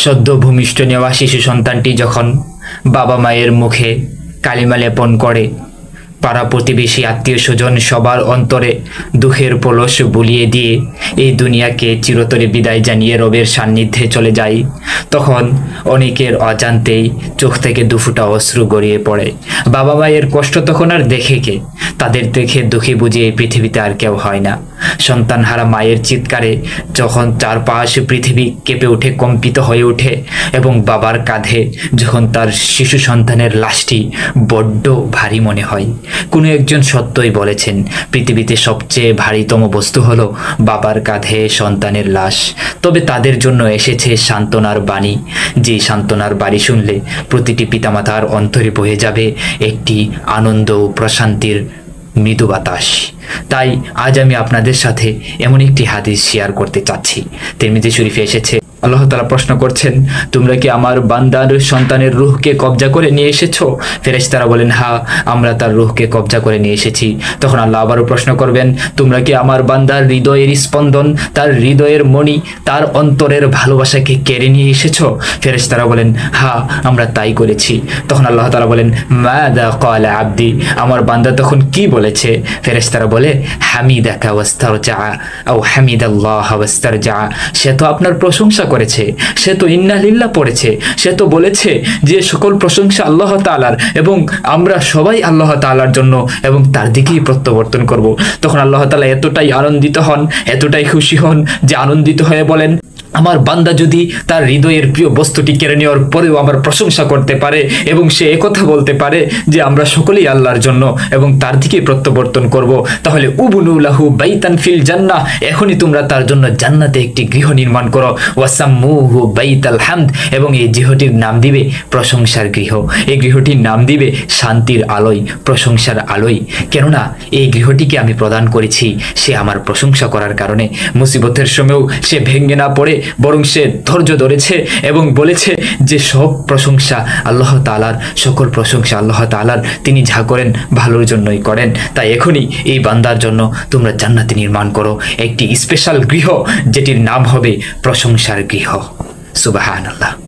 সদ্য ভূমিষ্ঠ নেওয়া শিশু সন্তানটি যখন বাবা মায়ের মুখে কালিমা লেপন করে, পাড়া প্রতিবেশী আত্মীয় স্বজন সবার অন্তরে দুঃখের পলস বুলিয়ে দিয়ে এই দুনিয়াকে চিরতরে বিদায় জানিয়ে রবের সান্নিধ্যে চলে যায়, তখন অনেকের অজান্তেই চোখ থেকে দুফোঁটা অশ্রু গড়িয়ে পড়ে। বাবা মায়ের কষ্ট তখন আর দেখে কে? তাদের দেখে দুঃখী বুঝে এই পৃথিবীতে আর কেউ হয় না। সন্তানহারা মায়ের চিৎকারে যখন চারপাশ পৃথিবী কেঁপে ওঠে, কম্পিত হয়ে ওঠে, এবং বাবার কাঁধে যখন তার শিশু সন্তানের লাশটি বড্ড ভারী মনে হয়। কোনো একজন সত্যই বলেছেন, পৃথিবীতে সবচেয়ে ভারীতম বস্তু হলো বাবার কাঁধে সন্তানের লাশ। তবে তাদের জন্য এসেছে সান্ত্বনার বাণী, যে সান্ত্বনার বাণী শুনলে প্রতিটি পিতামাতার অন্তরে বয়ে যাবে একটি আনন্দ ও প্রশান্তির মৃদু বাতাস। তাই আজ আমি আপনাদের সাথে এমন একটি হাদিস শেয়ার করতে চাচ্ছি। তিরমিজি শরীফে এসেছে, আল্লাহ তাআলা প্রশ্ন করছেন, তোমরা কি আমার বান্দার সন্তানের রূহকে কবজা করে নিয়ে এসেছো? ফেরেশতারা বলেন, হ্যাঁ, আমরা তার রূহকে কবজা করে নিয়ে এসেছি। তখন আল্লাহ আবারও প্রশ্ন করবেন, তোমরা কি আমার বান্দার হৃদয়ের স্পন্দন, তার হৃদয়ের মণি, তার অন্তরের ভালোবাসাকে কেড়ে নিয়ে এসেছো? ফেরেশতারা বলেন, হ্যাঁ, আমরা তাই করেছি। তখন আল্লাহ তাআলা বলেন, মাযা ক্বালা আবদি, আমার বান্দা তখন কি বলেছে? ফেরেশতারা বলে, হামিদাকা ওয়াস্তারজা আও হামিদাল্লাহ ওয়াস্তারজা, সে তো আপনার প্রশংসা করেছে, সে তো ইন্না লিল্লাহ পড়েছে, সে তো বলেছে যে সকল প্রশংসা আল্লাহ তাআলার এবং আমরা সবাই আল্লাহ তাআলার জন্য এবং তার দিকেই প্রত্যাবর্তন করব। তখন আল্লাহ তাআলা এতটাই আনন্দিত হন, এতটাই খুশি হন যে আনন্দিত হয়ে বলেন, আমার বান্দা যদি তার হৃদয়ের প্রিয় বস্তুটি কেড়ে নেওয়ার পরেও আমার প্রশংসা করতে পারে এবং সে একথা বলতে পারে যে আমরা সকলেই আল্লাহর জন্য এবং তার দিকে প্রত্যাবর্তন করব, তাহলে উবনু লাহু বাইতান ফিল জান্নাহ, এখনই তোমরা তার জন্য জান্নাতে একটি গৃহ নির্মাণ করো। ওয়াসাম্মুহু বাইতাল হামদ, এবং এই গৃহটির নাম দিবে প্রশংসার গৃহ। এই গৃহটির নাম দিবে শান্তির আলোয়, প্রশংসার আলোয়। কেননা এই গৃহটিকে আমি প্রদান করেছি সে আমার প্রশংসা করার কারণে। মুসিবতের সময়ও সে ভেঙে না পড়ে, বরং সে ধৈর্য ধরেছে এবং বলেছে যে সব প্রশংসা আল্লাহ তাআলার, সকল প্রশংসা আল্লাহ তাআলার, তিনি যা করেন ভালোর জন্যই করেন। তাই এখনই এই বান্দার জন্য তোমরা জান্নাতে নির্মাণ করো একটি স্পেশাল গৃহ, যেটির নাম হবে প্রশংসার গৃহ। সুবহানাল্লাহ।